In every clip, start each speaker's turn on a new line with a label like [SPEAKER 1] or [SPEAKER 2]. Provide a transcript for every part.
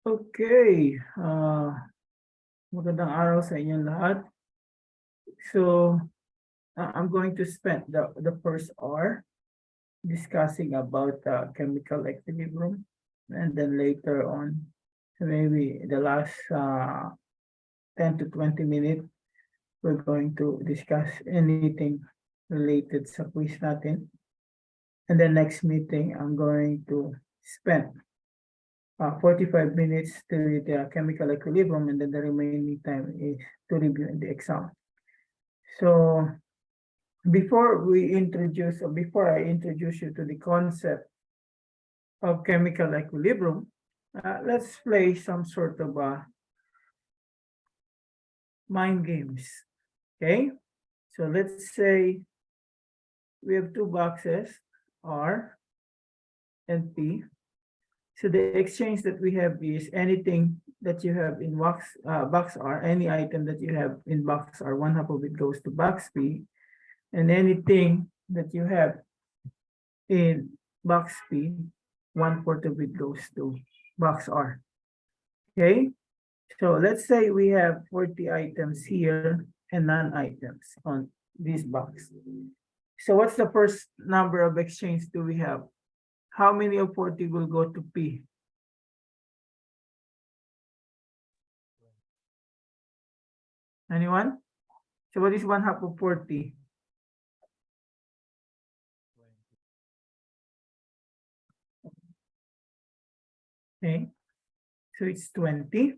[SPEAKER 1] Okay, magandang araw sa inyong lahat. So, I'm going to spend the first hour discussing about chemical equilibrium, and then later on, maybe the last 10 to 20 minutes, we're going to discuss anything related sa quiz natin. And the next meeting, I'm going to spend 45 minutes to read the chemical equilibrium, and then the remaining time is to review in the exam. So before I introduce you to the concept of chemical equilibrium, let's play some sort of mind games. Okay, so let's say we have two boxes, R and P. So the exchange that we have is anything that you have in box R, any item that you have in box R, one half of it goes to box P, and anything that you have in box P, 1/4 of it goes to box R. Okay, so let's say we have 40 items here and non-items on this box. So what's the first number of exchange do we have? How many of 40 will go to P? Anyone? So what is one half of 40? Okay, so it's 20.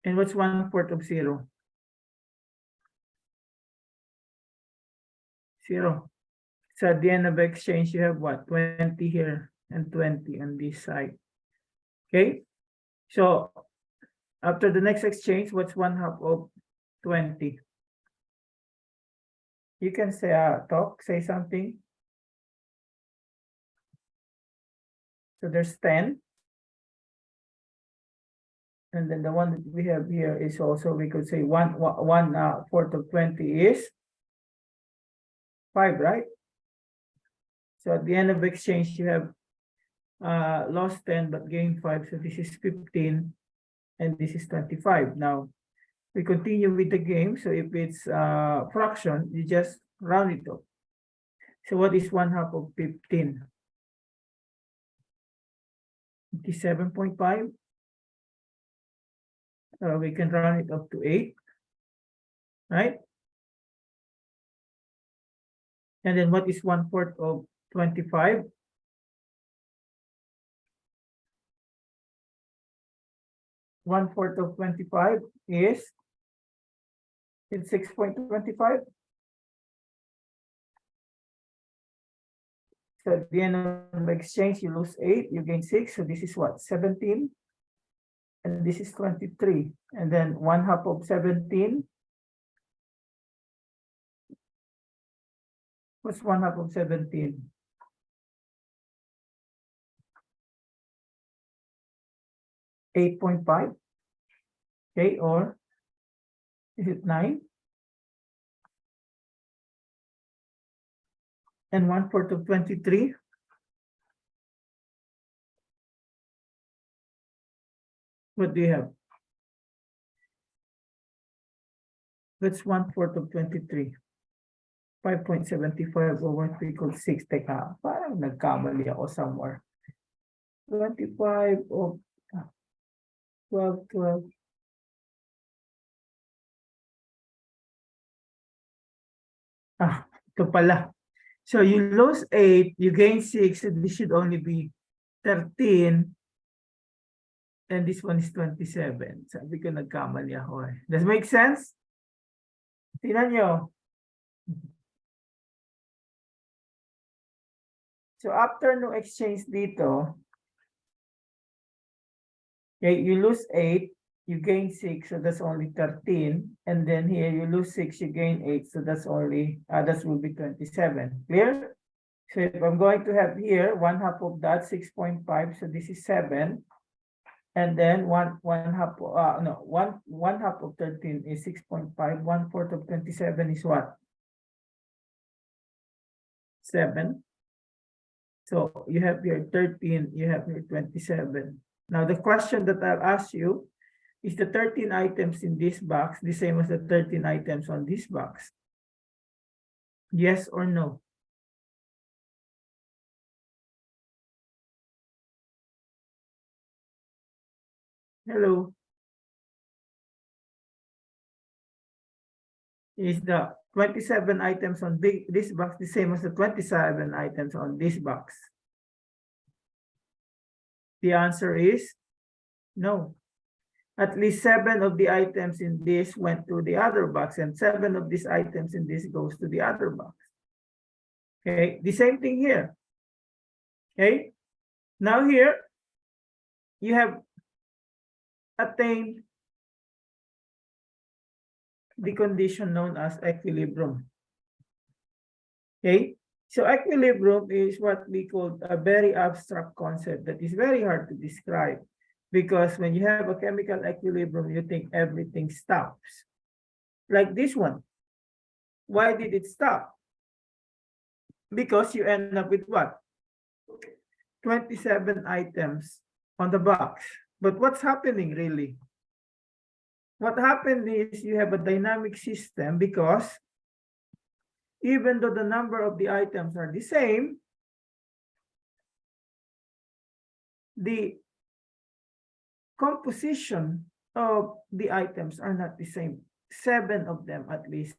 [SPEAKER 1] And what's 1/4 of 0? 0. So at the end of exchange, you have what? 20 here and 20 on this side. Okay, so after the next exchange, what's one half of 20? You can say say something. So there's 10. And then the one that we have here is also, we could say 1/4 of 20 is 5, right? So at the end of exchange, you have lost 10 but gained 5. So this is 15 and this is 25. Now we continue with the game. So if it's fraction, you just round it up. So what is one half of 15? 57.5. We can round it up to 8, right? And then what is 1/4 of 25? 1/4 of 25 is 6.25. So at the end of exchange, you lose 8, you gain 6. So this is what? 17. And this is 23. And then one half of 17. What's one half of 17? 8.5. Okay, or is it 9? And 1/4 of 23. What do you have? That's 1/4 of 23. 5.75 over 3 = 6. Teka, parang nagkamali ako somewhere. 25 of 12. Ito pala. So you lose 8, you gain 6, so this should only be 13. And this one is 27. Sabi ko nagkamali ako eh. Does it make sense? Tingnan nyo. So after no exchange dito, okay, you lose 8, you gain 6, so that's only 13. And then here you lose 6, you gain 8, so that's only, that will be 27. Clear? So if I'm going to have here, one half of that, 6.5, so this is 7. And then one half of 13 is 6.5. 1/4 of 27 is what? 7. So you have your 13, you have your 27. Now the question that I'll ask you is the 13 items in this box the same as the 13 items on this box? Yes or no? Hello. Is the 27 items on this box the same as the 27 items on this box? The answer is no. At least 7 of the items in this went to the other box, and 7 of these items in this goes to the other box. Okay, the same thing here. Okay, now here you have attained the condition known as equilibrium. Okay, so equilibrium is what we call a very abstract concept that is very hard to describe, because when you have a chemical equilibrium, you think everything stops. Like this one. Why did it stop? Because you end up with what? 27 items on the box. But what's happening really? What happened is you have a dynamic system, because even though the number of the items are the same, the composition of the items are not the same. 7 of them at least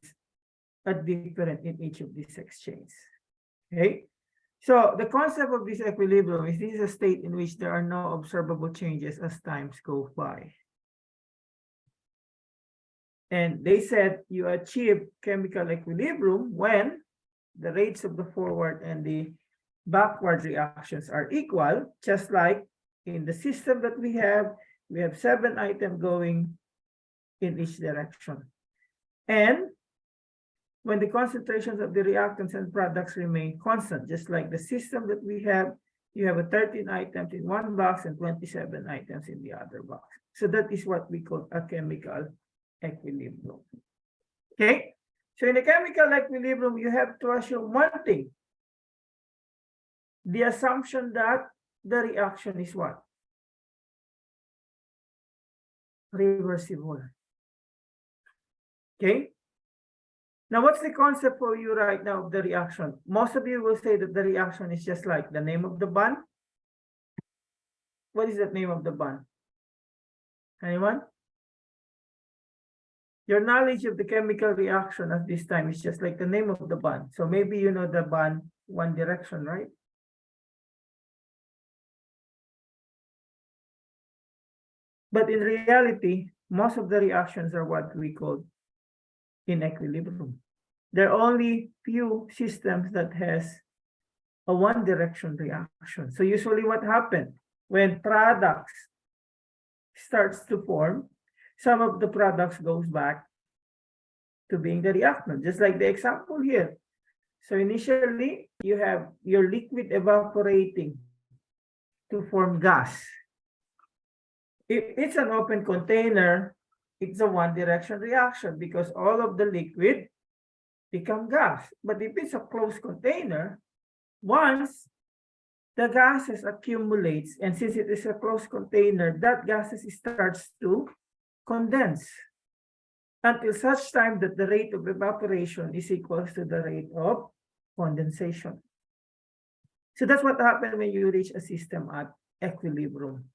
[SPEAKER 1] are different in each of these exchanges. Okay, so the concept of this equilibrium is this is a state in which there are no observable changes as times go by. And they said you achieve chemical equilibrium when the rates of the forward and the backward reactions are equal, just like in the system that we have 7 items going in each direction. And when the concentrations of the reactants and products remain constant, just like the system that we have, you have a 13 items in one box and 27 items in the other box. So that is what we call a chemical equilibrium. Okay, so in a chemical equilibrium, you have to assume one thing: the assumption that the reaction is what? Reversible. Okay, now what's the concept for you right now of the reaction? Most of you will say that the reaction is just like the name of the bond. What is the name of the bond? Anyone? Your knowledge of the chemical reaction at this time is just like the name of the bond. So maybe you know the bond one direction, right? But in reality, most of the reactions are what we call in equilibrium. There are only few systems that has a one direction reaction. So usually what happens when products starts to form, some of the products goes back to being the reactant, just like the example here. So initially you have your liquid evaporating to form gas. If it's an open container, it's a one direction reaction because all of the liquid become gas. But if it's a closed container, once the gases accumulates, and since it is a closed container, that gases starts to condense until such time that the rate of evaporation is equal to the rate of condensation. So that's what happens when you reach a system at equilibrium.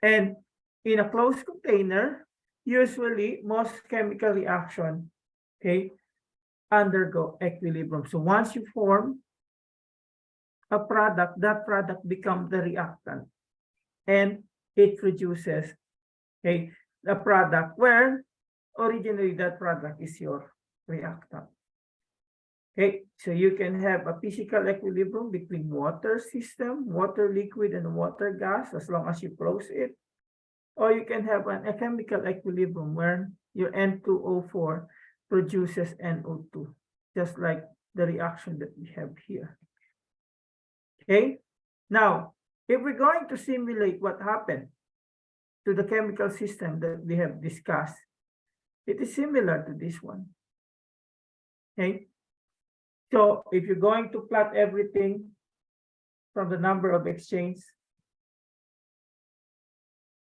[SPEAKER 1] And in a closed container, usually most chemical reaction, okay, undergo equilibrium. So once you form a product, that product becomes the reactant, and it produces a product where originally that product is your reactant. Okay, so you can have a physical equilibrium between water system, water liquid, and water gas as long as you close it. Or you can have a chemical equilibrium where your N2O4 produces NO2, just like the reaction that we have here. Okay, now if we're going to simulate what happened to the chemical system that we have discussed, it is similar to this one. Okay, so if you're going to plot everything from the number of exchange,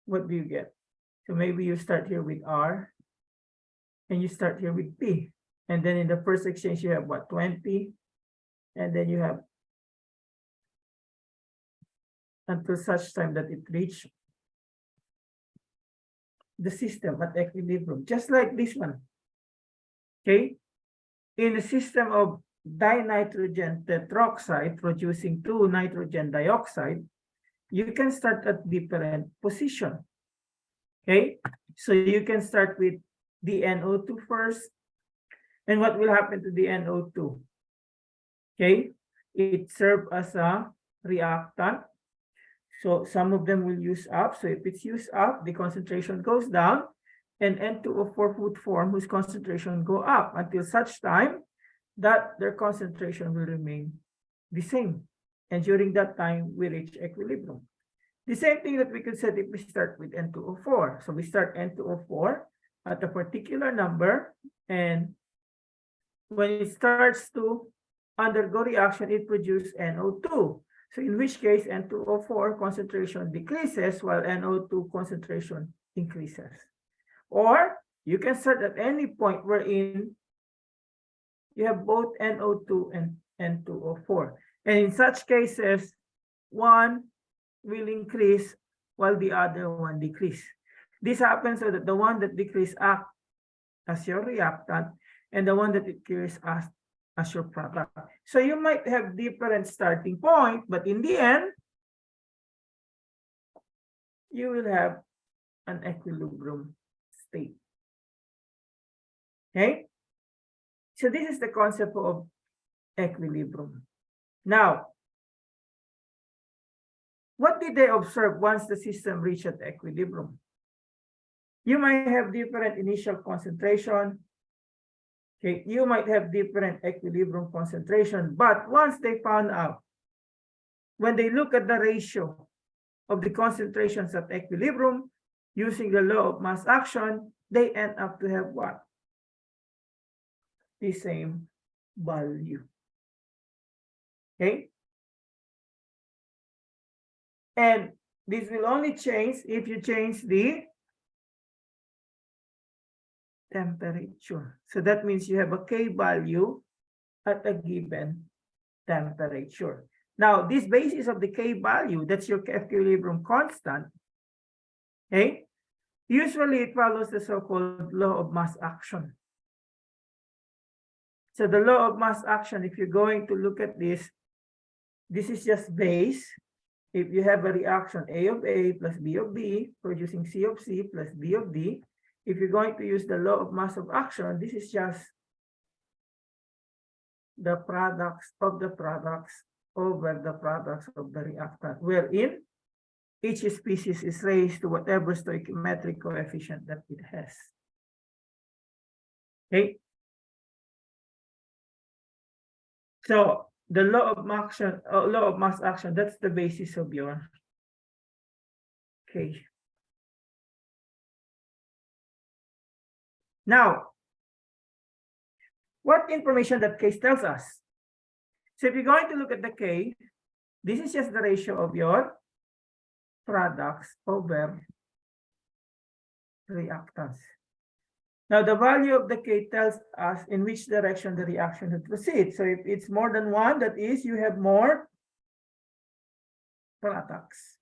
[SPEAKER 1] what do you get? So maybe you start here with R and you start here with P. And then in the first exchange, you have what, 20? And then you have until such time that it reach the system at equilibrium, just like this one. Okay? In the system of dinitrogen tetroxide producing 2 nitrogen dioxide, you can start at different position. Okay, so you can start with the NO2 first. And what will happen to the NO2? Okay, it serves as a reactant. So some of them will use up. So if it's used up, the concentration goes down, and N2O4 would form whose concentration go up until such time that their concentration will remain the same. And during that time, we reach equilibrium. The same thing that we could say if we start with N2O4. So we start N2O4 at a particular number, and when it starts to undergo reaction, it produces NO2. So in which case, N2O4 concentration decreases while NO2 concentration increases. Or you can start at any point wherein you have both NO2 and N2O4. And in such cases, one will increase while the other one decrease. This happens so that the one that decrease acts as your reactant and the one that increase as your product. So you might have different starting point, but in the end, you will have an equilibrium state. Okay? So this is the concept of equilibrium. Now, what did they observe once the system reached equilibrium? You might have different initial concentration. Okay, you might have different equilibrium concentration, but once they found out, when they look at the ratio of the concentrations at equilibrium using the law of mass action, they end up to have what? The same value. Okay? And this will only change if you change the temperature. So that means you have a K value at a given temperature. Now, this basis of the K value, that's your equilibrium constant, okay? Usually it follows the so-called law of mass action. So the law of mass action, if you're going to look at this is just base. If you have a reaction A of A plus B of B producing C of C plus D of D, if you're going to use the law of mass of action, this is just the products of the products over the products of the reactant, wherein each species is raised to whatever stoichiometric coefficient that it has. Okay. So the law of mass action, that's the basis of your K. Now, what information that case tells us? So if you're going to look at the K, this is just the ratio of your products over reactants. Now, the value of the K tells us in which direction the reaction should proceed. So if it's more than 1, that is, you have more products.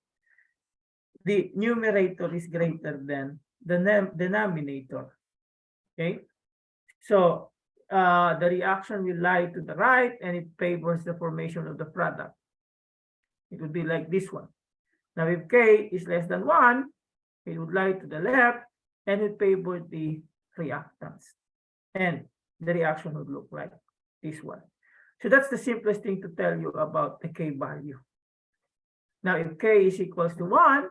[SPEAKER 1] The numerator is greater than the denominator. Okay, so the reaction will lie to the right and it favors the formation of the product. It would be like this one. Now, if K is less than 1, it would lie to the left and it favors the reactants. And the reaction would look like this one. So that's the simplest thing to tell you about the K value. Now, if K is equals to 1,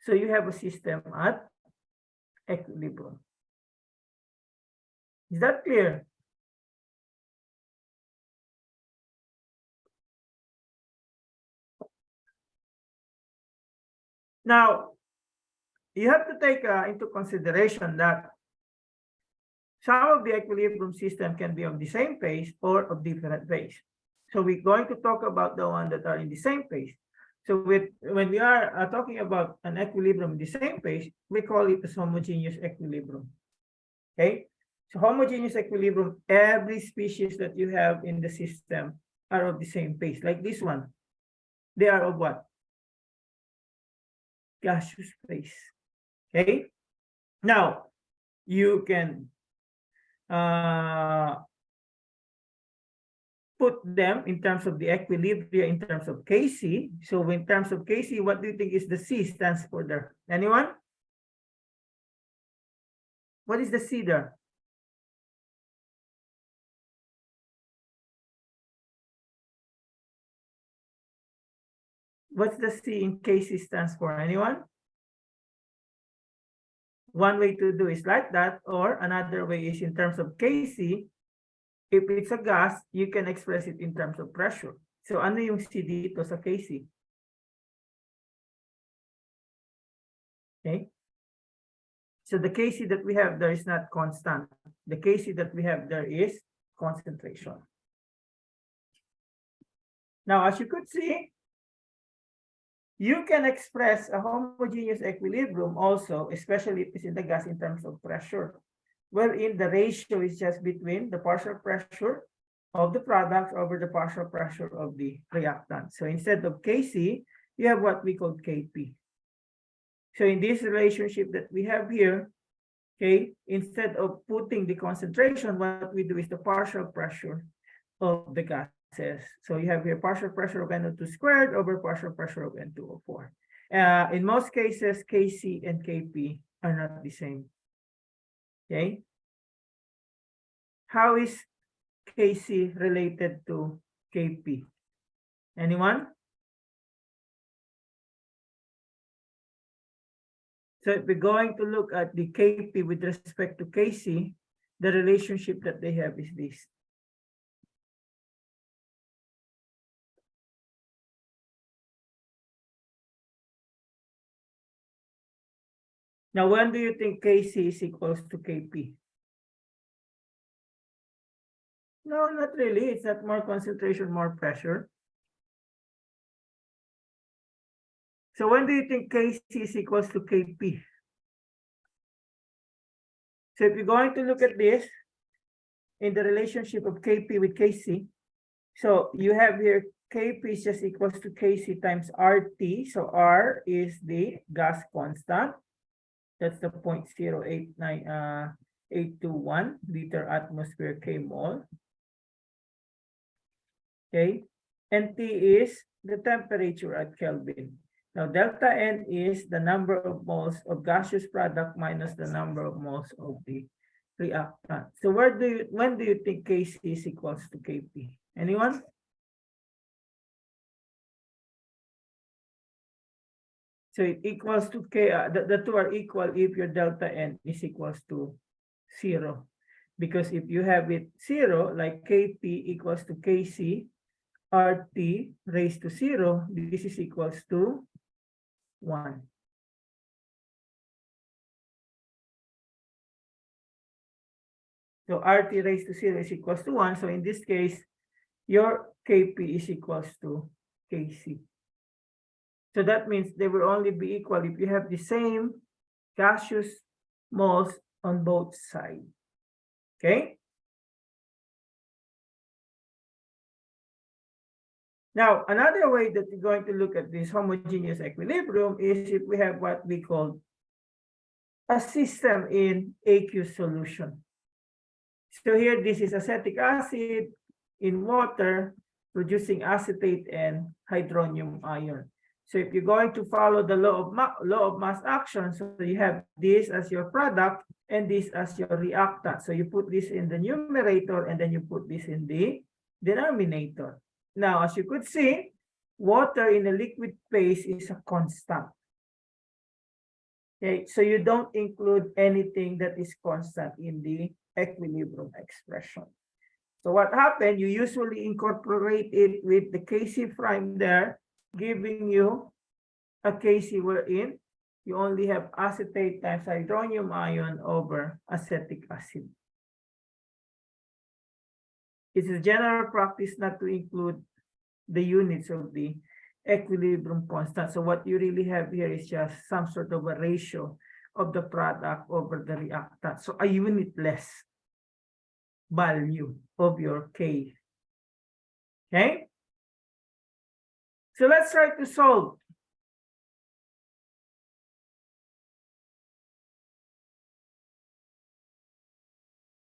[SPEAKER 1] so you have a system at equilibrium. Is that clear? Now, you have to take into consideration that some of the equilibrium system can be of the same phase or of different phase. So we're going to talk about the one that are in the same phase. So when we are talking about an equilibrium in the same phase, we call it as homogeneous equilibrium. Okay? So homogeneous equilibrium, every species that you have in the system are of the same phase. Like this one, they are of what? Gaseous phase. Okay? Now, you can put them in terms of the equilibria in terms of Kc. So in terms of Kc, what do you think is the C stands for there? Anyone? What is the C there? What's the C in Kc stands for? Anyone? One way to do is like that, or another way is in terms of Kc. If it's a gas, you can express it in terms of pressure. So ano yung C dito sa Kc? Okay. So the Kc that we have there is not constant. The Kc that we have there is concentration. Now, as you could see, you can express a homogeneous equilibrium also, especially if it's in the gas, in terms of pressure, wherein the ratio is just between the partial pressure of the product over the partial pressure of the reactant. So instead of Kc, you have what we call Kp. So in this relationship that we have here, okay, instead of putting the concentration, what we do is the partial pressure of the gases. So you have here partial pressure of NO2 squared over partial pressure of N2O4. In most cases, Kc and Kp are not the same. Okay. How is Kc related to Kp? Anyone? So if we're going to look at the Kp with respect to Kc, the relationship that they have is this. Now, when do you think Kc is equals to Kp? No, not really. It's not more concentration, more pressure. So when do you think Kc is equals to Kp? So if you're going to look at this in the relationship of Kp with Kc, so you have here Kp is just equals to Kc times RT. So R is the gas constant. That's the 0.089821 liter atmosphere K mole. Okay. And T is the temperature at Kelvin. Now, delta N is the number of moles of gaseous product minus the number of moles of the reactant. So when do you think Kc is equals to Kp? Anyone? So it equals to K, the two are equal if your delta N is equals to 0. Because if you have it 0, like Kp equals to Kc, RT raised to 0, this is equals to 1. So RT raised to 0 is equals to 1. So in this case, your Kp is equals to Kc. So that means they will only be equal if you have the same gaseous moles on both sides. Okay? Now, another way that we're going to look at this homogeneous equilibrium is if we have what we call a system in aqueous solution. So here, this is acetic acid in water producing acetate and hydronium ion. So if you're going to follow the law of mass action, so you have this as your product and this as your reactant. So you put this in the numerator and then you put this in the denominator. Now, as you could see, water in a liquid phase is a constant. Okay, so you don't include anything that is constant in the equilibrium expression. So what happened, you usually incorporate it with the Kc prime there, giving you a Kc wherein you only have acetate times hydronium ion over acetic acid. It's a general practice not to include the units of the equilibrium constant. So what you really have here is just some sort of a ratio of the product over the reactant. So a unitless value of your K. Okay? So let's try to solve.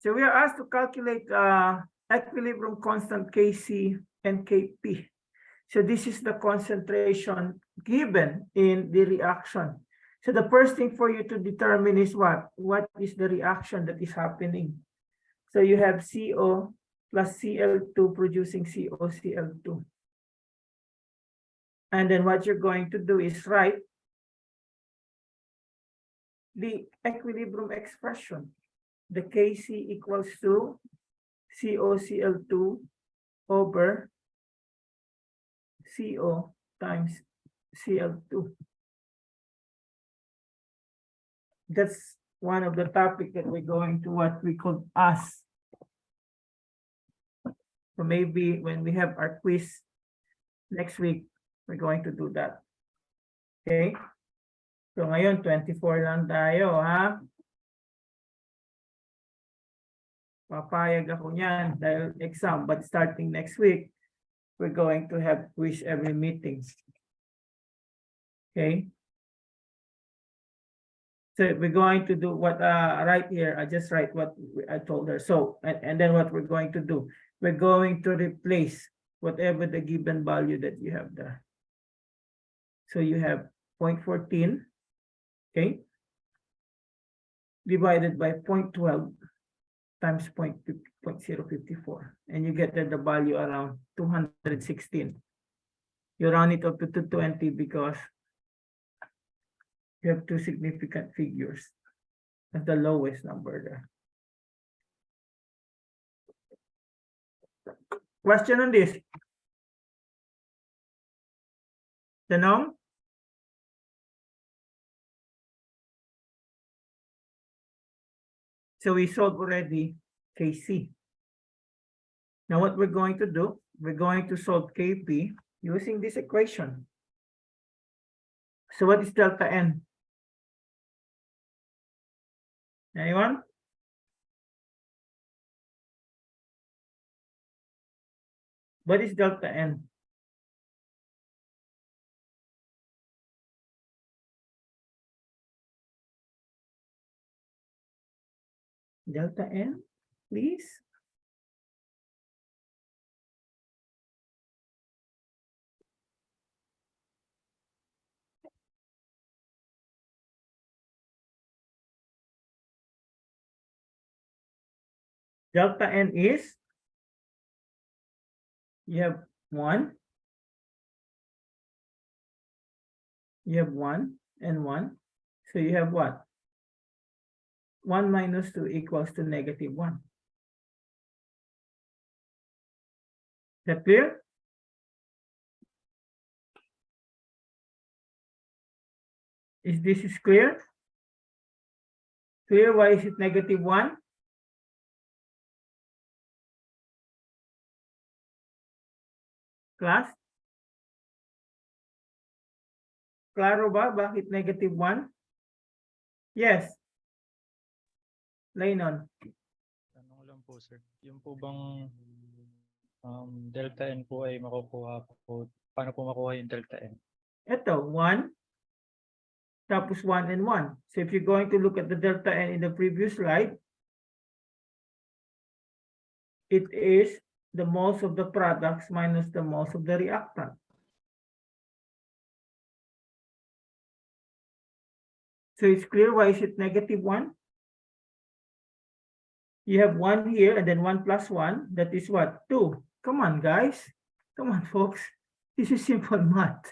[SPEAKER 1] So we are asked to calculate equilibrium constant Kc and Kp. So this is the concentration given in the reaction. So the first thing for you to determine is what? What is the reaction that is happening? So you have CO plus Cl2 producing COCl2. And then what you're going to do is write the equilibrium expression. The Kc equals to COCl2 over CO times Cl2. That's one of the topic that we're going to what we call ask. So maybe when we have our quiz next week, we're going to do that. Okay? So ngayon, 24 lang tayo, ha? Papayag ako niyan dahil exam. But starting next week, we're going to have quiz every meeting. Okay? So we're going to do what right here, I just write what I told her. So, and then what we're going to do, we're going to replace whatever the given value that you have there. So you have 0.14, okay, divided by 0.12 times 0.054, and you get the value around 216. You round it up to 220 because you have two significant figures as the lowest number there. Question on this? Tanong? So we solved already Kc. Now what we're going to do, we're going to solve Kp using this equation. So what is delta N? Anyone? What is delta N? Delta N, please. Delta N is, you have 1, you have 1 and 1. So you have what? 1 minus 2 equals to negative 1. Is that clear? Is this clear? Clear? Why is it negative 1? Class? Klaro ba? Bakit negative 1? Yes. Laynon.
[SPEAKER 2] Tanong lang po, sir. Yung po bang delta N po ay makukuha po, paano po makuha yung delta N?
[SPEAKER 1] Ito, 1, tapos 1 and 1. So if you're going to look at the delta N in the previous slide, it is the moles of the products minus the moles of the reactant. So it's clear why is it negative 1? You have 1 here and then 1 plus 1, that is what? 2. Come on, guys. Come on, folks. This is simple math.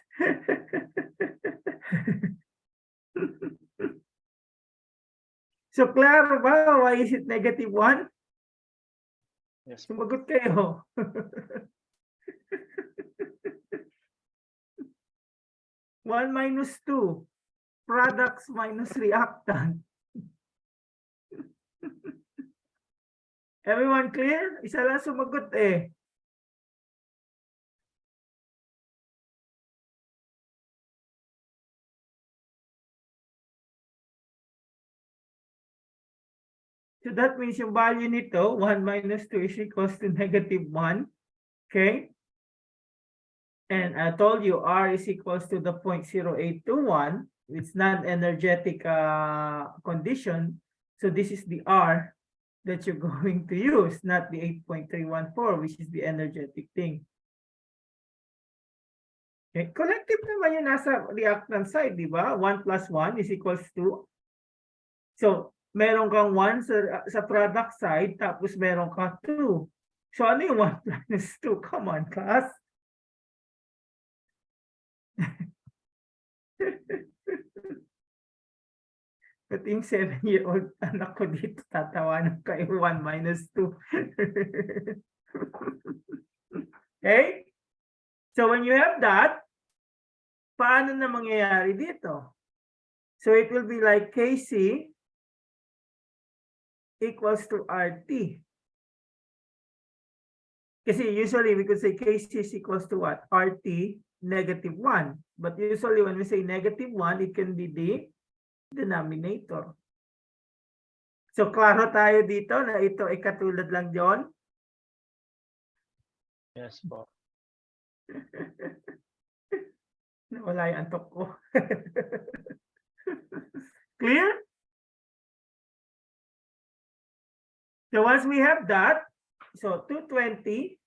[SPEAKER 1] So, klaro ba? Why is it negative 1?
[SPEAKER 2] Yes.
[SPEAKER 1] Sumagot kayo. 1 minus 2. Products minus reactant. Everyone clear? Isa lang sumagot eh. So that means yung value nito, 1 minus 2 is equals to negative 1. Okay? And I told you R is equals to the 0.0821. It's non-energetic condition. So this is the R that you're going to use, not the 8.314, which is the energetic thing. Okay. Collective naman yung nasa reactant side, di ba? 1 plus 1 is equals to. So, meron kang 1 sa product side, tapos meron ka 2. So, ano yung 1 plus 2? Come on, class. Pati yung 7-year-old anak ko dito, tatawanan kayo 1 minus 2. Okay? So, when you have that, paano na mangyayari dito? So, it will be like Kc equals to RT. Kasi usually we could say Kc is equals to what? RT negative 1. But usually when we say negative 1, it can be the denominator. So, klaro tayo dito na ito ay katulad lang John.
[SPEAKER 2] Yes po.
[SPEAKER 1] Wala yung antok ko. Clear? So once we have that, so 220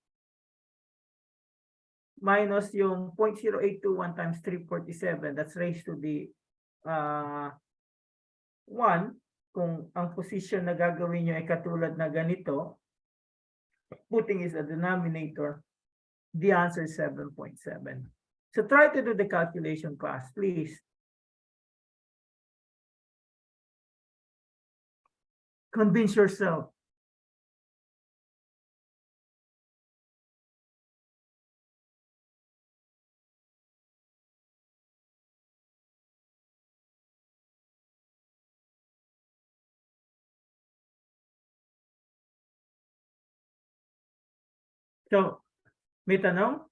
[SPEAKER 1] minus yung 0.0821 times 347, that's raised to the 1. Kung ang position na gagawin nyo ay katulad na ganito, putting is a denominator, the answer is 7.7. So try to do the calculation, class, please. Convince yourself. So, may tanong?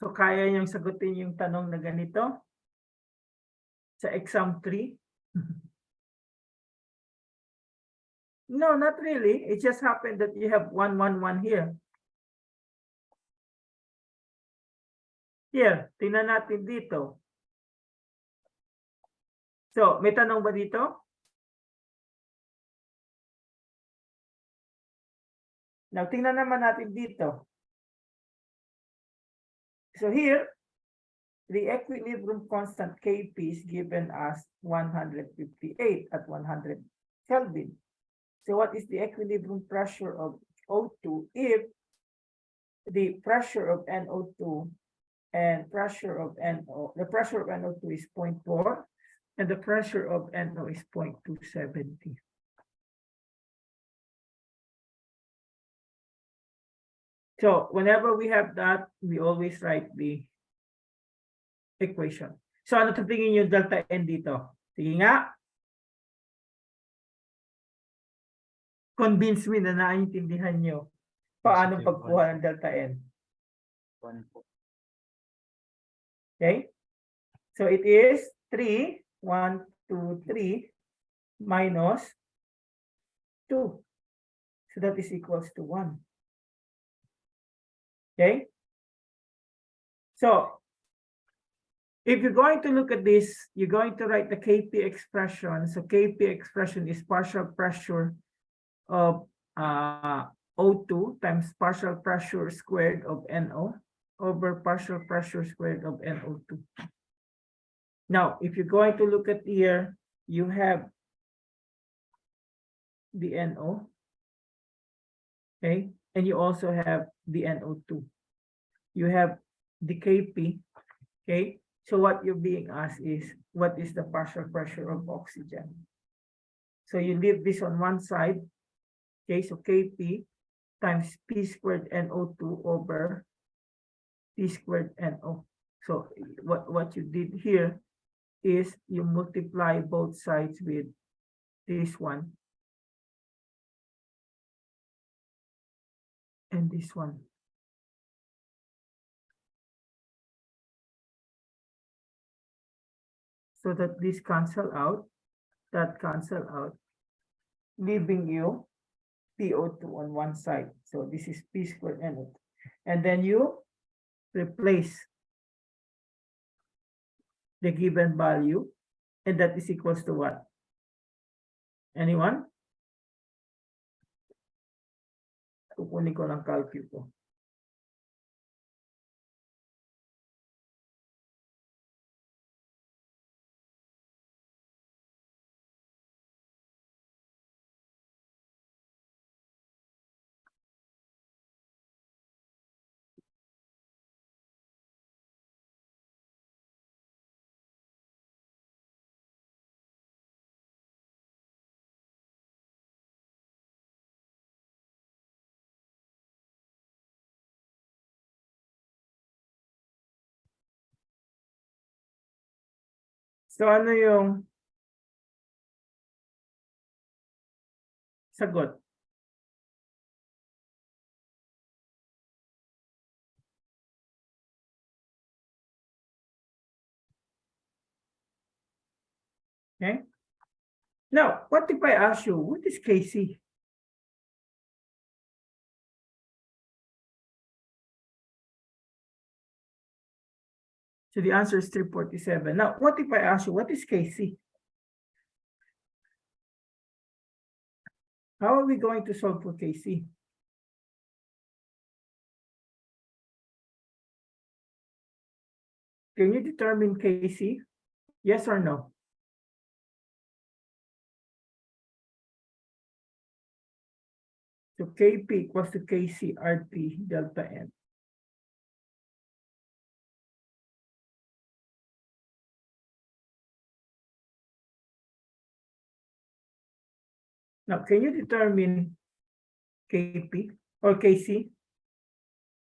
[SPEAKER 1] So, kaya niyang sagutin yung tanong na ganito sa exam 3? No, not really. It just happened that you have 111 here. Here, tingnan natin dito. So, may tanong ba dito? Now, tingnan naman natin dito. So here, the equilibrium constant Kp is given as 158 at 100 Kelvin. So what is the equilibrium pressure of O2 if the pressure of NO2 and pressure of NO, the pressure of NO2 is 0.4 and the pressure of NO is 0.270. So whenever we have that, we always write the equation. So ano tingin yung delta N dito? Sige nga. Convince me na naiintindihan nyo paano pagkuha ng delta N.
[SPEAKER 2] 1 po.
[SPEAKER 1] Okay? So it is 3, 1, 2, 3 minus 2. So that is equals to 1. Okay? So, if you're going to look at this, you're going to write the Kp expression. So Kp expression is partial pressure of O2 times partial pressure squared of NO over partial pressure squared of NO2. Now, if you're going to look at here, you have the NO, okay? And you also have the NO2. You have the Kp, okay? So what you're being asked is, what is the partial pressure of oxygen? So you leave this on one side, Okay, so Kp times P squared NO2 over T squared NO. So what you did here is you multiply both sides with this one and this one. So that this cancel out, that cancel out, leaving you PO2 on one side. So this is P squared NO2. And then you replace the given value, and that is equals to what? Anyone? Kukunin ko ng calcul ko. So ano yung sagot? Okay. Now, what if I ask you, what is Kc? So the answer is 347. Now, what if I ask you, what is Kc? How are we going to solve for Kc? Can you determine Kc? Yes or no? So Kp equals to Kc RT delta N. Now, can you determine Kp or Kc?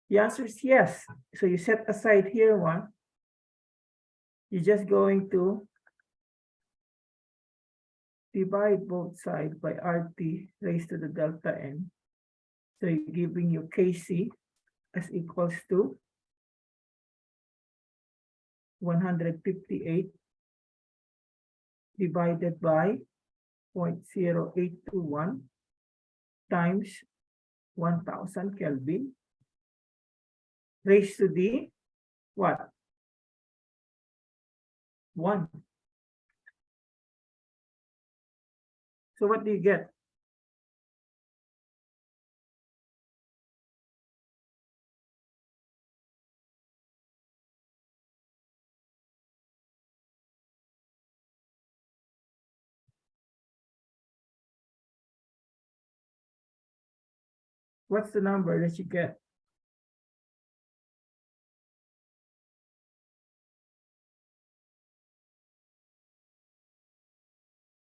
[SPEAKER 1] The answer is yes. So you set aside here one. You're just going to divide both sides by RT raised to the delta N. So you're giving you Kc as equals to 158 divided by 0.0821 times 1000 Kelvin raised to the what? 1. So what do you get? What's the number that you get?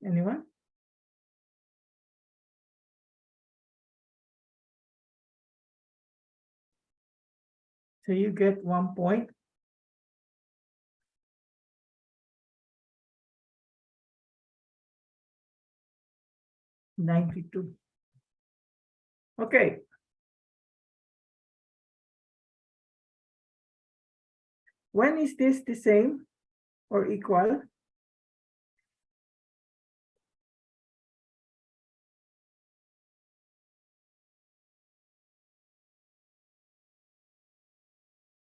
[SPEAKER 1] Anyone? So you get 1.92. Okay. When is this the same or equal?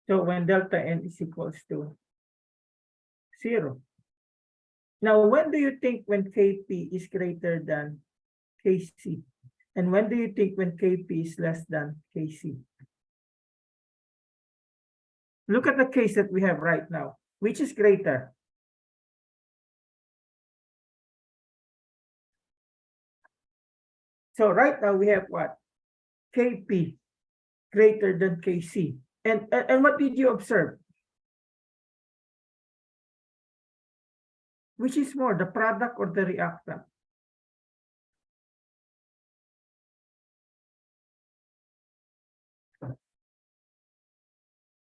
[SPEAKER 1] So when delta N is equals to 0. Now, when do you think when Kp is greater than Kc? And when do you think when Kp is less than Kc? Look at the case that we have right now. Which is greater? So right now we have what? Kp greater than Kc. And what did you observe? Which is more, the product or the reactant?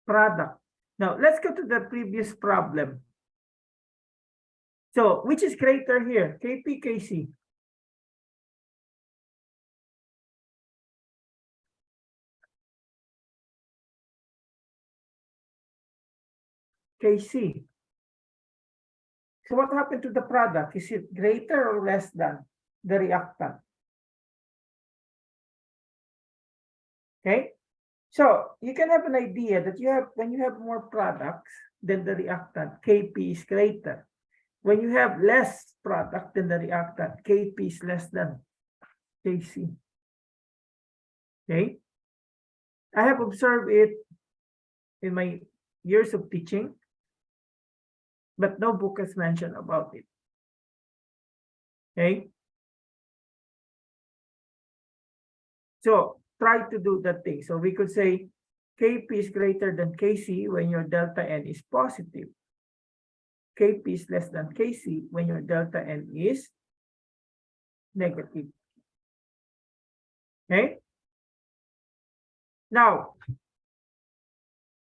[SPEAKER 1] product. Now, let's go to the previous problem. So, which is greater here? KP, KC? KC. So what happened to the product? Is it greater or less than the reactant? Okay. So you can have an idea that when you have more products than the reactant, KP is greater. When you have less product than the reactant, KP is less than KC. Okay. I have observed it in my years of teaching, but no book has mentioned about it. Okay. So try to do that thing. So we could say KP is greater than KC when your delta N is positive. KP is less than KC when your delta N is negative. Okay. Now,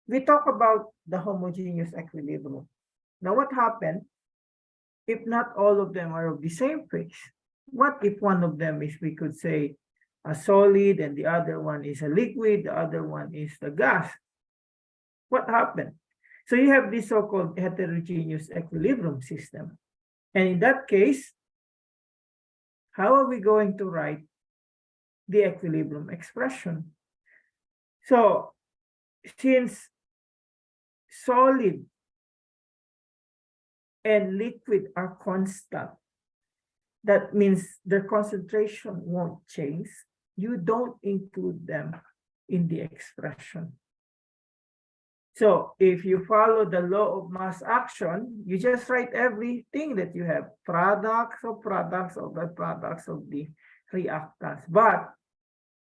[SPEAKER 1] we talk about the homogeneous equilibrium. Now, what happened if not all of them are of the same phase? What if one of them is, we could say, a solid and the other one is a liquid, the other one is the gas? What happened? So you have this so-called heterogeneous equilibrium system. And in that case, how are we going to write the equilibrium expression? So since solid and liquid are constant, that means their concentration won't change. You don't include them in the expression. So if you follow the law of mass action, you just write everything that you have, products of the products of the reactants. But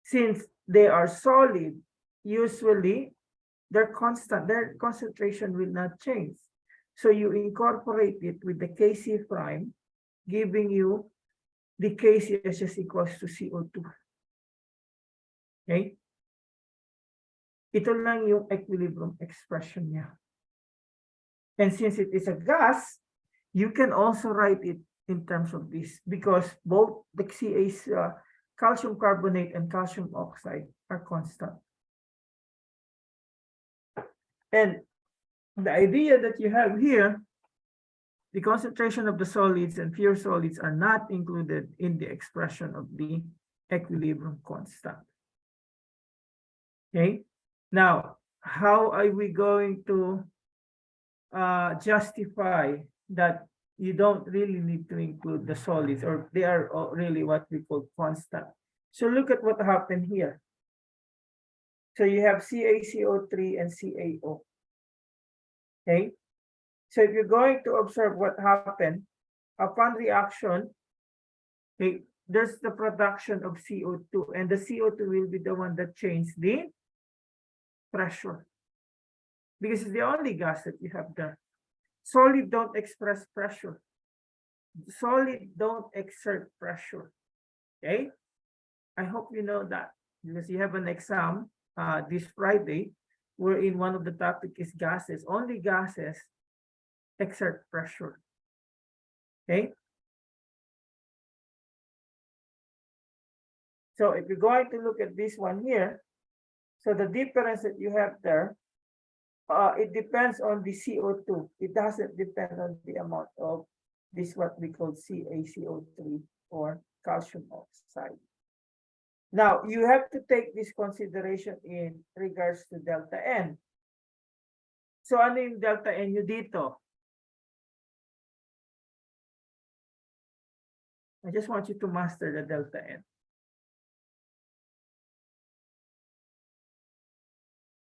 [SPEAKER 1] since they are solid, usually they're constant, their concentration will not change. So you incorporate it with the Kc prime, giving you the Kc is just equals to CO2. Okay? Ito lang yung equilibrium expression niya. And since it is a gas, you can also write it in terms of this because both the CA's calcium carbonate and calcium oxide are constant. And the idea that you have here, the concentration of the solids and pure solids are not included in the expression of the equilibrium constant. Okay. Now, how are we going to justify that you don't really need to include the solids or they are really what we call constant? So look at what happened here. So you have CaCO3 and CaO. Okay. So if you're going to observe what happened upon reaction, okay, there's the production of CO2 and the CO2 will be the one that changes the pressure because it's the only gas that you have there. Solid don't express pressure. Solid don't exert pressure. Okay. I hope you know that because you have an exam this Friday wherein one of the topic is gases. Only gases exert pressure. Okay. So if you're going to look at this one here, so the difference that you have there, it depends on the CO2. It doesn't depend on the amount of this what we call CaCO3 or calcium oxide. Now, you have to take this consideration in regards to delta N. So ano yung delta N nyo dito? I just want you to master the delta N.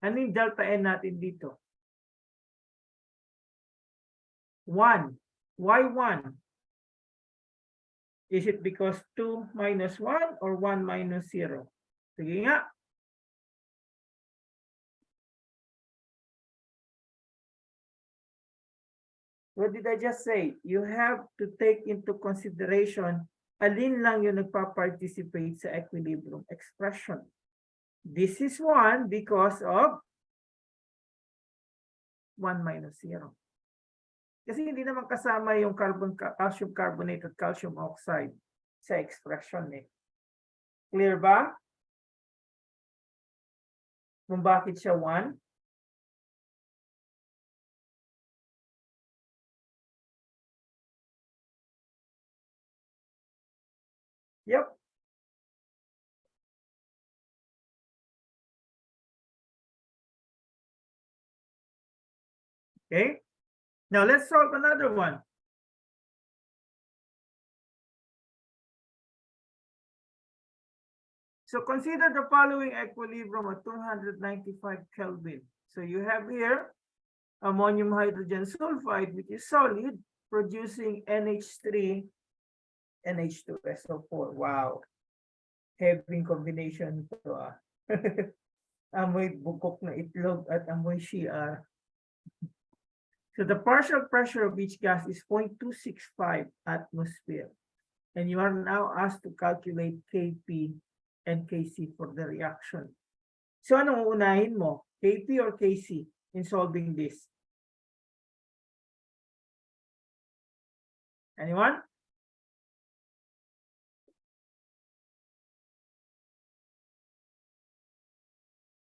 [SPEAKER 1] Ano yung delta N natin dito? 1. Why 1? Is it because 2 minus 1 or 1 minus 0? Sige nga. What did I just say? You have to take into consideration alin lang yung nagpa-participate sa equilibrium expression. This is 1 because of 1 minus 0. Kasi hindi naman kasama yung calcium carbonate at calcium oxide sa expression eh. Clear ba? Kung bakit siya 1? Yep. Okay. Now let's solve another one. So consider the following equilibrium at 295 Kelvin. So you have here ammonium hydrogen sulfide, which is solid, producing NH3, NH2SO4. Wow. Heavy combination ito ah. Amoy bukok na itlog at amoy CR. So the partial pressure of each gas is 0.265 atmosphere. And you are now asked to calculate Kp and Kc for the reaction. So anong uunahin mo? Kp or Kc in solving this? Anyone?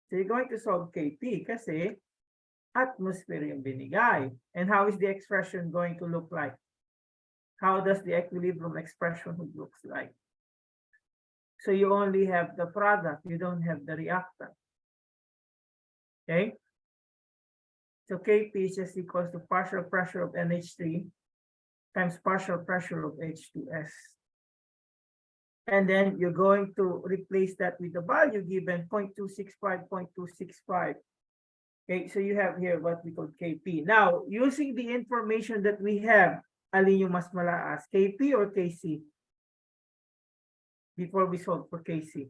[SPEAKER 1] So you're going to solve Kp kasi atmosphere yung binigay. And how is the expression going to look like? How does the equilibrium expression look like? So you only have the product, you don't have the reactant. Okay? So Kp is just equals to partial pressure of NH3 times partial pressure of H2S. And then you're going to replace that with the value given 0.265, 0.265. Okay, so you have here what we call Kp. Now, using the information that we have, alin yung mas malakas, Kp or Kc? Before we solve for Kc.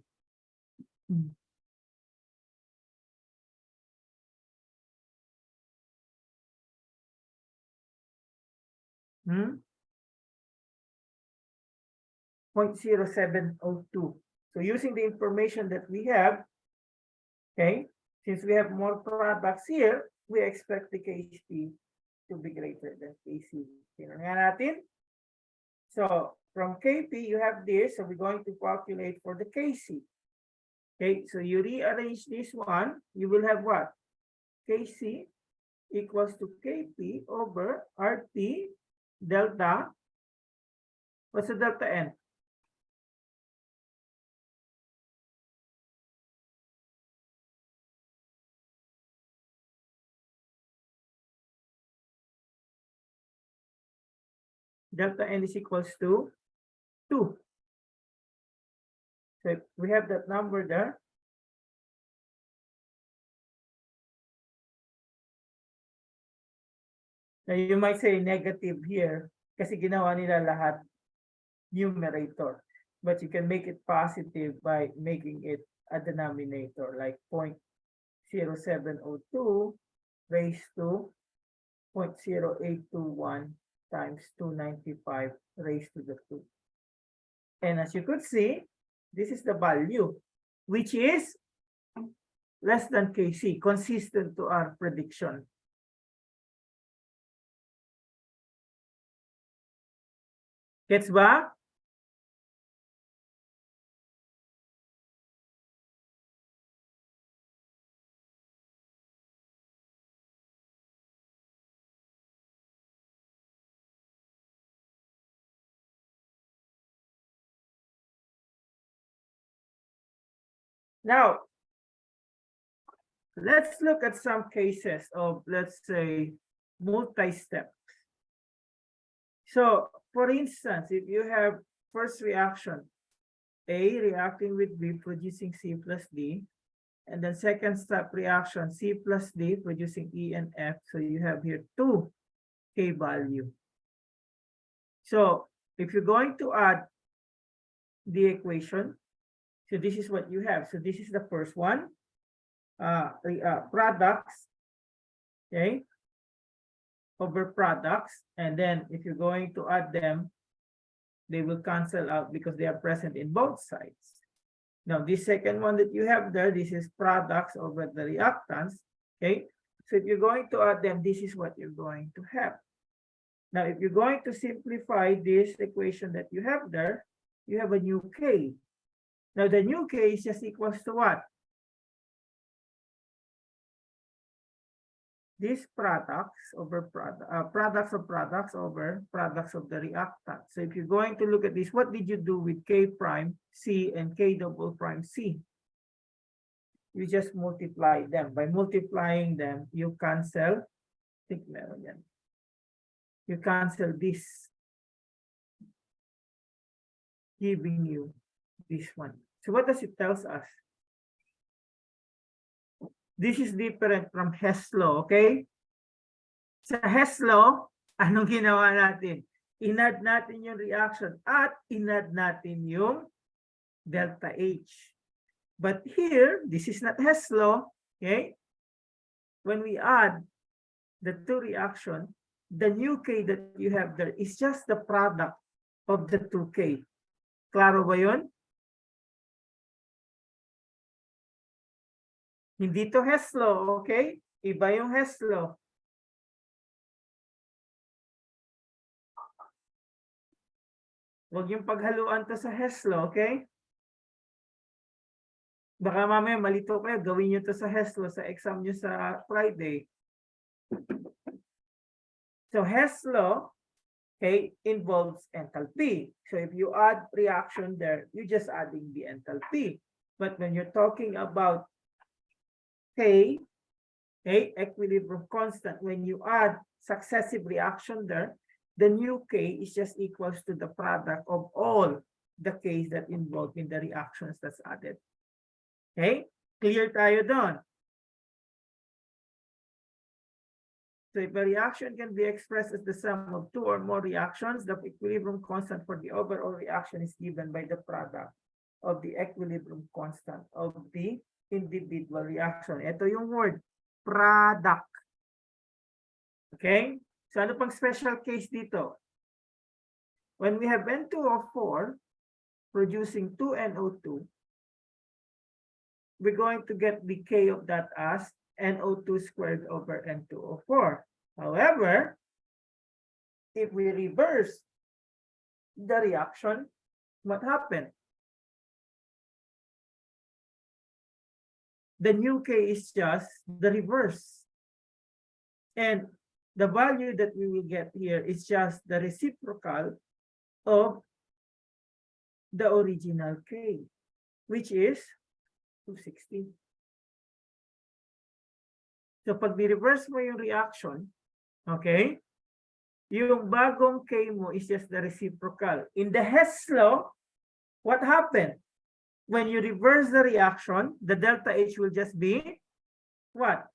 [SPEAKER 1] Hmm? 0.0702. So using the information that we have, okay, since we have more products here, we expect the Kp to be greater than Kc. Tingnan nga natin. So from Kp, you have this, so we're going to calculate for the Kc. Okay, so you rearrange this one, you will have what? Kc equals to Kp over RT delta. What's the delta N? Delta N is equals to 2. So we have that number there. Now you might say negative here kasi ginawa nila lahat numerator. But you can make it positive by making it a denominator like 0.0702 raised to 0.0821 times 295 raised to the 2. And as you could see, this is the value, which is less than Kc, consistent to our prediction. Gets ba? Now, let's look at some cases of, let's say, multi-step. So, for instance, if you have first reaction, A reacting with B producing C plus D, and then second step reaction, C plus D producing E and F. So you have here 2 K value. So if you're going to add the equation, so this is what you have. So this is the first one, products, okay, over products. And then if you're going to add them, they will cancel out because they are present in both sides. Now, this second one that you have there, this is products over the reactants, okay? So if you're going to add them, this is what you're going to have. Now, if you're going to simplify this equation that you have there, you have a new K. Now, the new K is just equals to what? These products over products of products over products of the reactant. So if you're going to look at this, what did you do with K prime C and K double prime C? You just multiply them. By multiplying them, you cancel, you cancel this, giving you this one. So what does it tell us? This is different from Hess law, okay? Sa Hess law, anong ginawa natin? Inad natin yung reaction at inad natin yung delta H. But here, this is not Hess law, okay? When we add the two reactions, the new K that you have there is just the product of the 2K. Klaro ba yun? Hindi to Hess law, okay? Iba yung Hess law. Huwag yung paghaluan to sa Hess law, okay? Baka mamaya malito kayo, gawin nyo to sa Hess law sa exam nyo sa Friday. So Hess law, okay, involves enthalpy. So if you add reaction there, you're just adding the enthalpy. But when you're talking about K, okay, equilibrium constant, when you add successive reaction there, the new K is just equals to the product of all the K's that involved in the reactions that's added. Okay, clear tayo doon. So if a reaction can be expressed as the sum of two or more reactions, the equilibrium constant for the overall reaction is given by the product of the equilibrium constant of the individual reaction. Ito yung word, product. Okay? So ano pang special case dito? When we have N2O4 producing 2NO2, we're going to get the K of that as NO2 squared over N2O4. However, if we reverse the reaction, what happened? The new K is just the reverse. And the value that we will get here is just the reciprocal of the original K, which is 260. So pag ni-reverse mo yung reaction, okay, yung bagong K mo is just the reciprocal. In the Hess law, what happened? When you reverse the reaction, the delta H will just be what?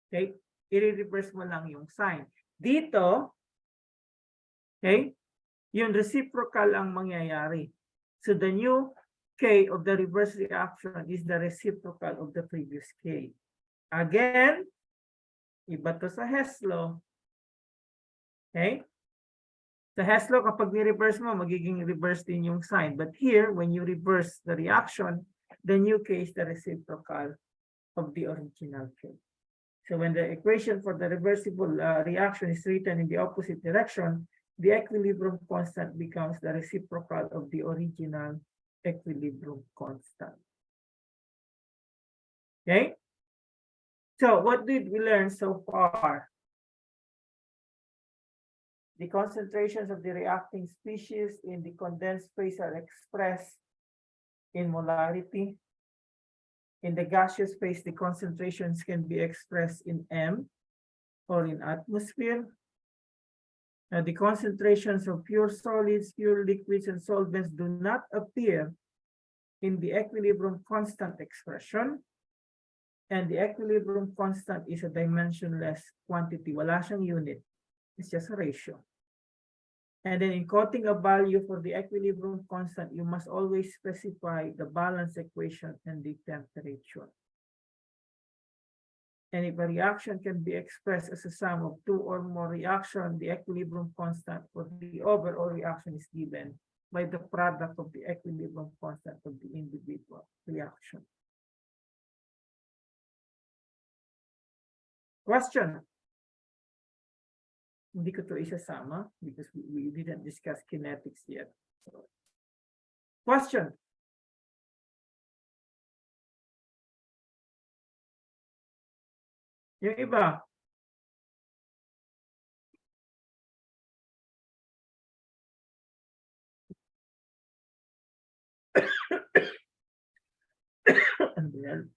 [SPEAKER 1] Okay, i-reverse mo lang yung sign. Dito, okay, yung reciprocal ang mangyayari. So the new K of the reverse reaction is the reciprocal of the previous K. Again, iba to sa Hess law. Okay? Sa Hess law, kapag ni-reverse mo, magiging reverse din yung sign. But here, when you reverse the reaction, the new K is the reciprocal of the original K. So when the equation for the reversible reaction is written in the opposite direction, the equilibrium constant becomes the reciprocal of the original equilibrium constant. Okay? So what did we learn so far? The concentrations of the reacting species in the condensed phase are expressed in molarity. In the gaseous phase, the concentrations can be expressed in M or in atmosphere. Now, the concentrations of pure solids, pure liquids, and solvents do not appear in the equilibrium constant expression. And the equilibrium constant is a dimensionless quantity. Wala siyang unit. It's just a ratio. And then in quoting a value for the equilibrium constant, you must always specify the balance equation and the temperature. And if a reaction can be expressed as a sum of two or more reactions, the equilibrium constant for the overall reaction is given by the product of the equilibrium constant of the individual reaction. Question. Hindi ko to isasama because we didn't discuss kinetics yet. Question. Yung iba. Ano yan?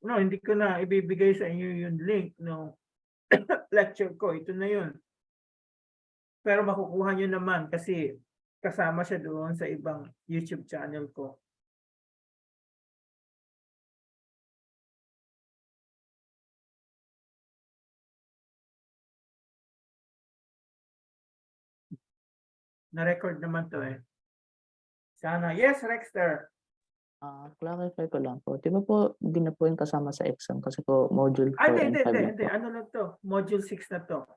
[SPEAKER 1] No, hindi ko na ibibigay sa inyo yung link no lecture ko. Ito na yun. Pero makukuha nyo naman kasi kasama siya doon sa ibang YouTube channel ko. Na-record naman to eh. Sana. Yes, Rexter.
[SPEAKER 3] Clarify ko lang po. Di ba po, di na po yung kasama sa exam kasi po module 4 and 5 na
[SPEAKER 1] Hindi.
[SPEAKER 3] po.
[SPEAKER 1] Ano lang to? Module 6 na to.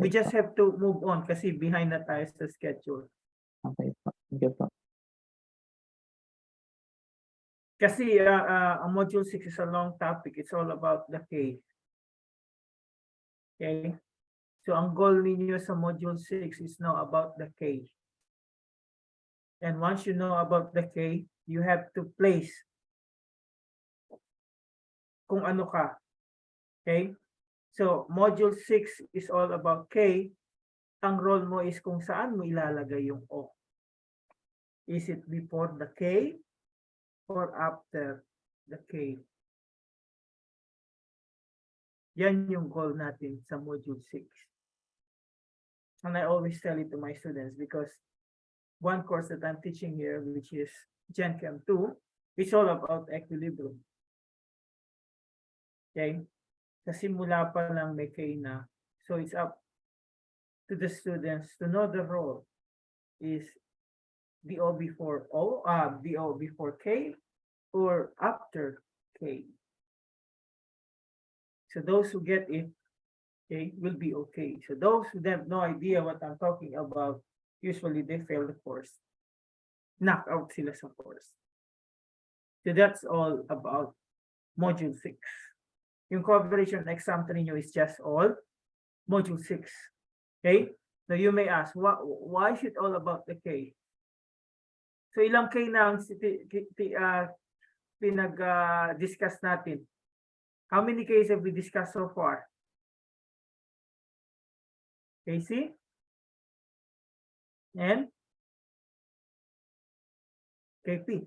[SPEAKER 1] We
[SPEAKER 3] Okay
[SPEAKER 1] just
[SPEAKER 3] po.
[SPEAKER 1] have to move on kasi behind na tayo sa schedule.
[SPEAKER 3] Okay po. Thank you po.
[SPEAKER 1] Kasi ang module 6 is a long topic. It's all about the K. Okay? So ang goal ninyo sa module 6 is know about the K. And once you know about the K, you have to place kung ano ka. Okay? So module 6 is all about K. Ang role mo is kung saan mo ilalagay yung O. Is it before the K or after the K? Yan yung goal natin sa module 6. And I always tell it to my students because one course that I'm teaching here, which is Chem 2, it's all about equilibrium. Okay? Kasi mula pa lang may K na. So it's up to the students to know the role is BO before O, BO before K or after K. So those who get it, okay, will be okay. So those who have no idea what I'm talking about, usually they fail the course. Knock out sila sa course. So that's all about module 6. Yung coverage ng exam ninyo is just all module 6. Okay? Now you may ask, why is it all about the K? So ilang K na ang pinag-discuss natin? How many Ks have we discussed so far? KC? And? KP.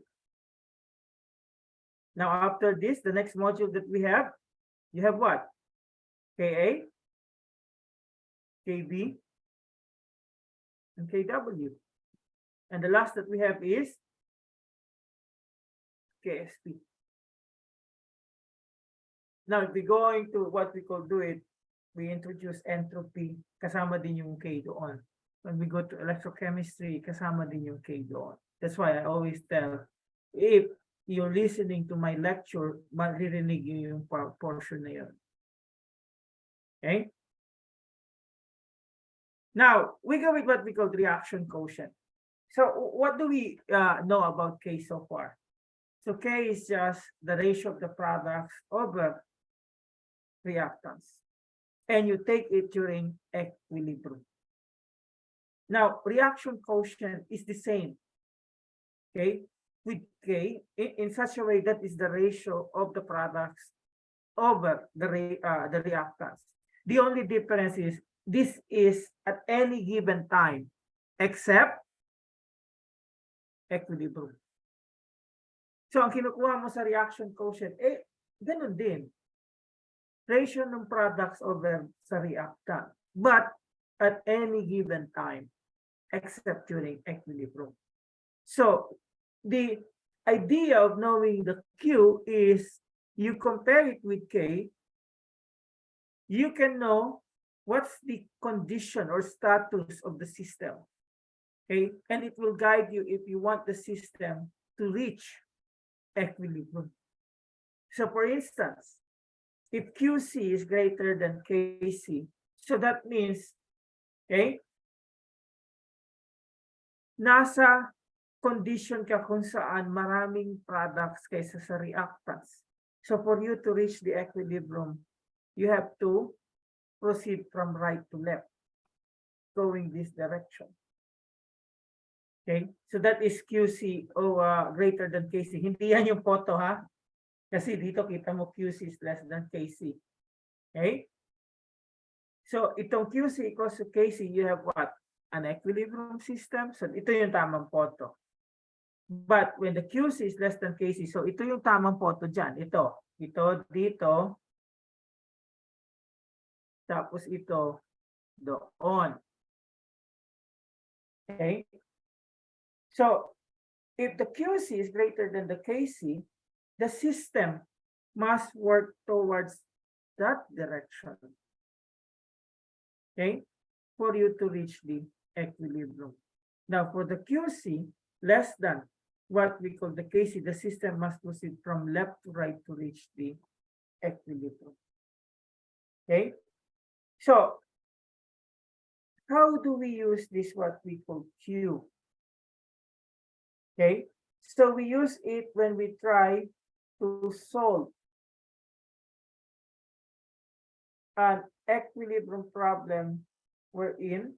[SPEAKER 1] Now after this, the next module that we have, you have what? KA, KB, and KW. And the last that we have is KSP. Now, if we go into what we call do it, we introduce entropy, kasama din yung K doon. When we go to electrochemistry, kasama din yung K doon. That's why I always tell, if you're listening to my lecture, maririnig yung portion na yun. Okay? Now, we go with what we call reaction quotient. So what do we know about K so far? So K is just the ratio of the products over reactants. And you take it during equilibrium. Now, reaction quotient is the same, okay, with K in such a way that is the ratio of the products over the reactants. The only difference is this is at any given time except equilibrium. So, ang kinukuha mo sa reaction quotient, ganun din. Ratio ng products over sa reactant. But at any given time, except during equilibrium. So, the idea of knowing the Q is you compare it with K, you can know what's the condition or status of the system. Okay, and it will guide you if you want the system to reach equilibrium. So for instance, if QC is greater than KC, so that means, okay, nasa condition ka kung saan maraming products kaysa sa reactants. So for you to reach the equilibrium, you have to proceed from right to left, going this direction. Okay, so that is QC o greater than KC. Hindi yan yung photo ha. Kasi dito kita mo QC is less than KC. Okay? So itong QC equals to KC, you have what? An equilibrium system. So ito yung tamang photo. But when the QC is less than KC, so ito yung tamang photo dyan. Ito, dito. Tapos ito, doon. Okay? So, if the QC is greater than the KC, the system must work towards that direction. Okay? For you to reach the equilibrium. Now, for the QC less than what we call the KC, the system must proceed from left to right to reach the equilibrium. Okay? So, how do we use this what we call Q? Okay, so we use it when we try to solve an equilibrium problem wherein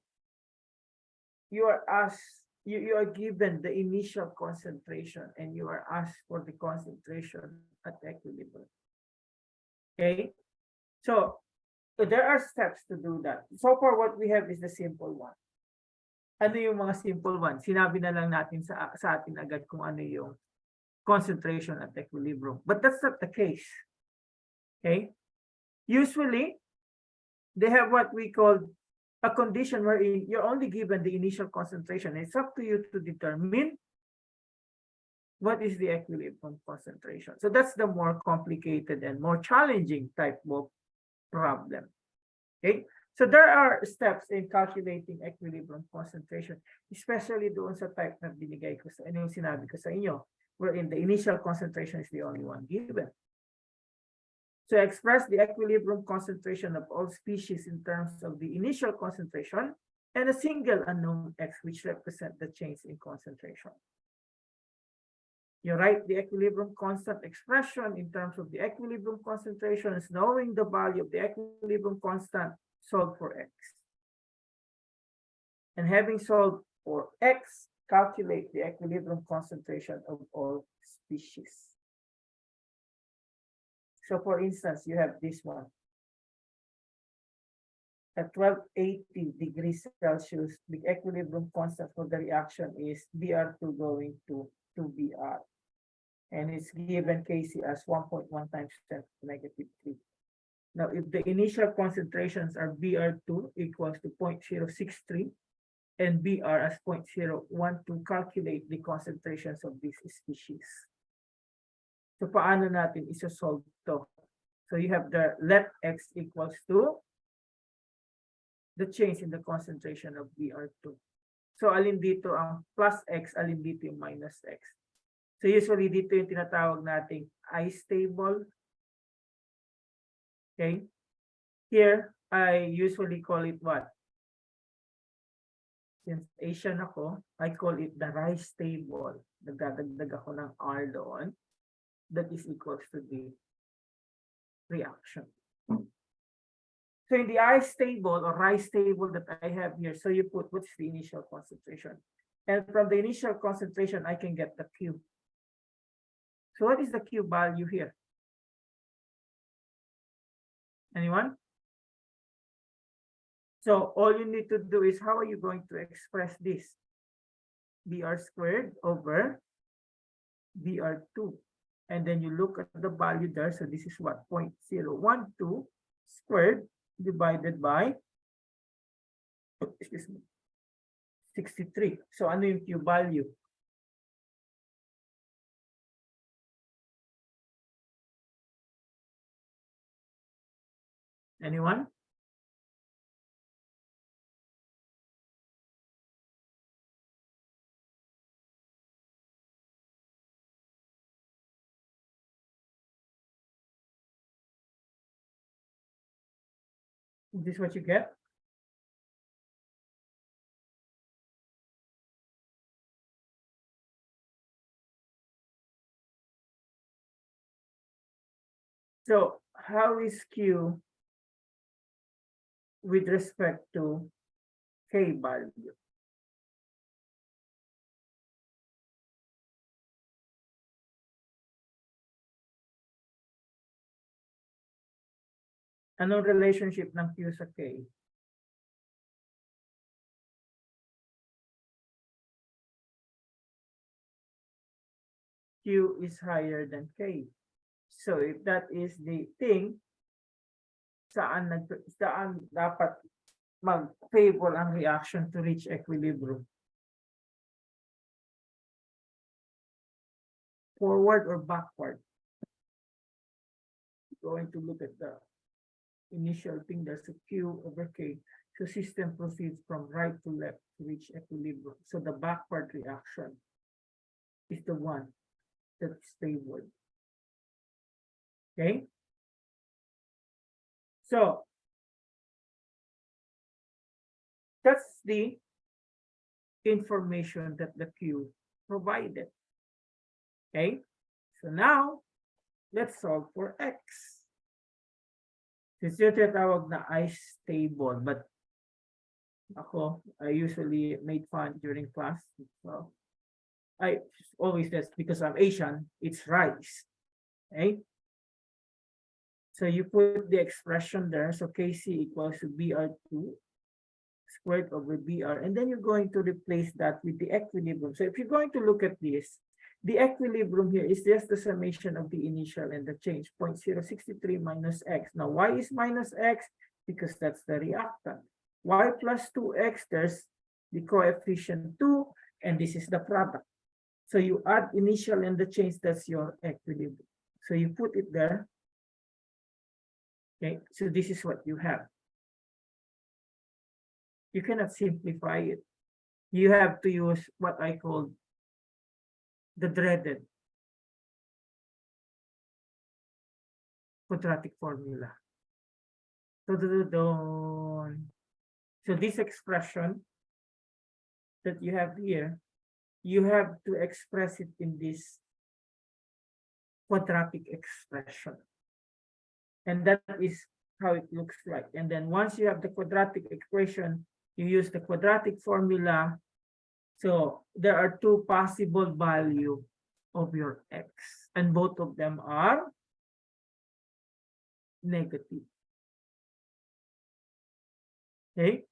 [SPEAKER 1] you are asked, you are given the initial concentration and you are asked for the concentration at equilibrium. Okay, so there are steps to do that. So far, what we have is the simple one. Ano yung mga simple one? Sinabi na lang natin sa atin agad kung ano yung concentration at equilibrium. But that's not the case. Okay? Usually, they have what we call a condition where you're only given the initial concentration. It's up to you to determine what is the equilibrium concentration. So that's the more complicated and more challenging type of problem. Okay? So there are steps in calculating equilibrium concentration, especially doon sa type na binigay ko sa yung sinabi ko sa inyo, wherein the initial concentration is the only one given. So express the equilibrium concentration of all species in terms of the initial concentration and a single unknown x which represent the change in concentration. You write the equilibrium constant expression in terms of the equilibrium concentrations, knowing the value of the equilibrium constant, solve for x. And having solved for x, calculate the equilibrium concentration of all species. So for instance, you have this one. At 1280 degrees Celsius, the equilibrium constant for the reaction is Br2 going to 2Br. And it's given Kc as 1.1 times 10 to the negative 3. Now, if the initial concentrations are Br2 equals to 0.063 and Br as 0.012, calculate the concentrations of these species. So, paano natin isosolve to? So, you have the let x equals to the change in the concentration of Br2. So, alin dito ang plus x, alin dito yung minus x. So, usually dito yung tinatawag nating I-stable. Okay, here I usually call it what? Since Asian ako, I call it the rice table. Nagdadagdag ako ng R doon. That is equals to the reaction. So in the ice table or rice table that I have here, so you put what's the initial concentration. And from the initial concentration, I can get the Q. So what is the Q value here? Anyone? So all you need to do is how are you going to express this? Br squared over Br2. And then you look at the value there. So this is what? 0.012 squared divided by, excuse me, 63. So ano yung Q value? Anyone? Is this what you get? So how is Q with respect to K value? Anong relationship ng Q sa K? Q is higher than K. So if that is the thing, saan dapat mag-favor ang reaction to reach equilibrium? Forward or backward? Going to look at the initial thing, there's a Q over K. So system proceeds from right to left to reach equilibrium. So the backward reaction is the one that's favored. Okay? So that's the information that the Q provided. Okay? So now, let's solve for X. Since yung tinatawag na ice table, but I usually made fun during class. So I always, that's because I'm Asian, it's rice. Okay? So you put the expression there. So KC equals to BR2 squared over BR. And then you're going to replace that with the equilibrium. So if you're going to look at this, the equilibrium here is just the summation of the initial and the change, 0.063 minus X. Now, why is minus X? Because that's the reactant. Y plus 2X, there's the coefficient 2, and this is the product. So you add initial and the change, that's your equilibrium. So you put it there. Okay, so this is what you have. You cannot simplify it. You have to use what I call the dreaded quadratic formula. So this expression that you have here, you have to express it in this quadratic expression. And that is how it looks like. And then once you have the quadratic equation, you use the quadratic formula. So there are two possible values of your X, and both of them are negative. Okay.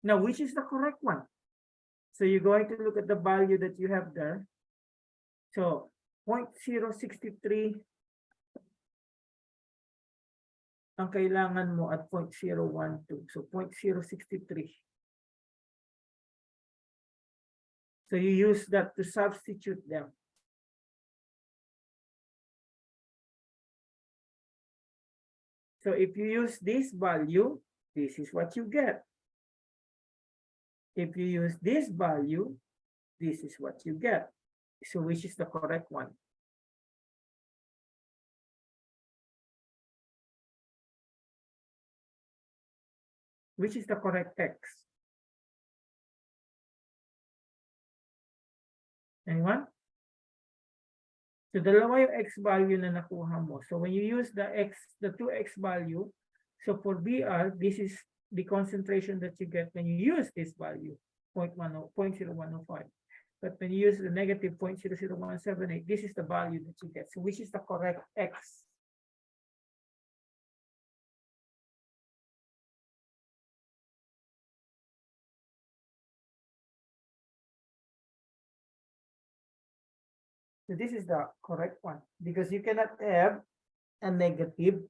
[SPEAKER 1] Now, which is the correct one? So you're going to look at the value that you have there. So 0.063 ang kailangan mo at 0.012. So 0.063. So you use that to substitute them. So if you use this value, this is what you get. If you use this value, this is what you get. So which is the correct one? Which is the correct X? Anyone? So dalawa yung X value na nakuha mo. So when you use the 2X value, so for BR, this is the concentration that you get when you use this value, 0.0105. But when you use the negative 0.00178, this is the value that you get. So which is the correct X? So this is the correct one because you cannot have a negative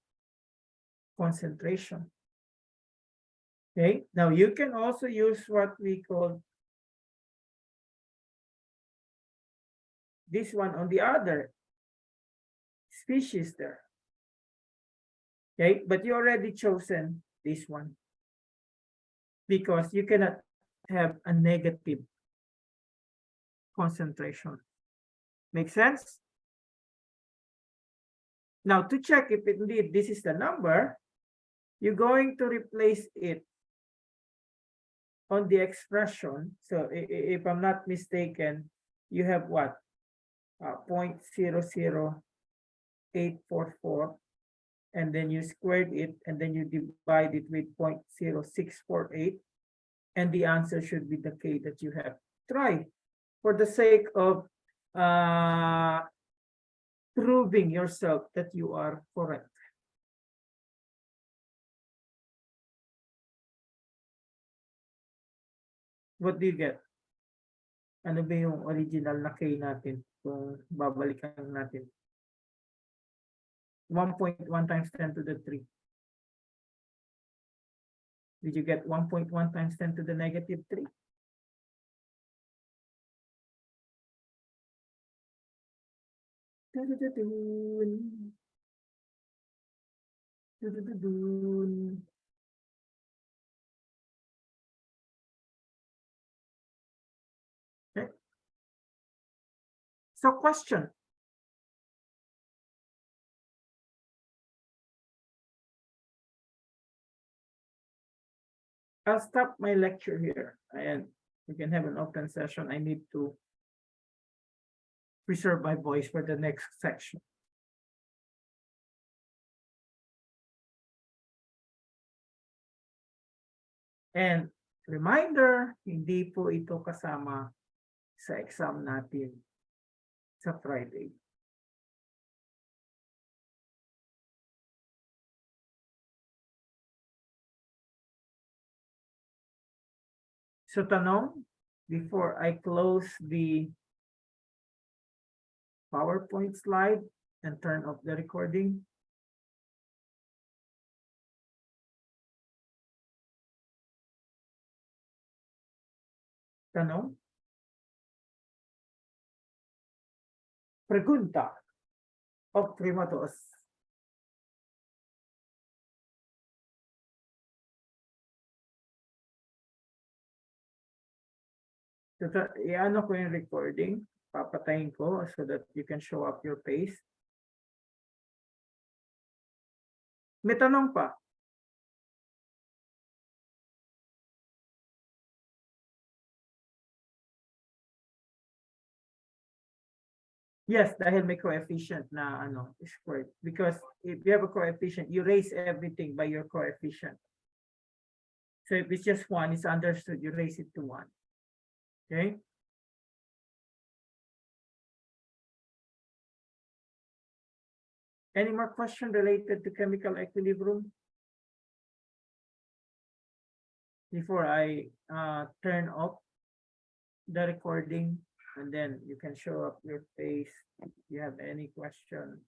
[SPEAKER 1] concentration. Okay, now you can also use what we call this one on the other species there. Okay, but you already chosen this one because you cannot have a negative concentration. Make sense? Now to check if indeed this is the number, you're going to replace it on the expression. So if I'm not mistaken, you have what? 0.00844, and then you squared it, and then you divide it with 0.0648, and the answer should be the K that you have. Try for the sake of proving yourself that you are correct. What do you get? Ano ba yung original na K natin kung babalikan natin? 1.1 times 10 to the 3. Did you get 1.1 times 10 to the negative 3? Dun-dun-dun-dun. Dun-dun-dun-dun. Okay. So question. I'll stop my lecture here and we can have an open session. I need to preserve my voice for the next section. And reminder, hindi po ito kasama sa exam natin sa Friday. So tanong, before I close the PowerPoint slide and turn off the recording. Tanong? Pregunta o primatos? So, i-ano ko yung recording, papatayin ko so that you can show up your face. May tanong pa? Yes, dahil may coefficient na ano, squared. Because if you have a coefficient, you raise everything by your coefficient. So if it's just 1, it's understood, you raise it to 1. Okay? Any more question related to chemical equilibrium? Before I turn off the recording, and then you can show up your face if you have any question.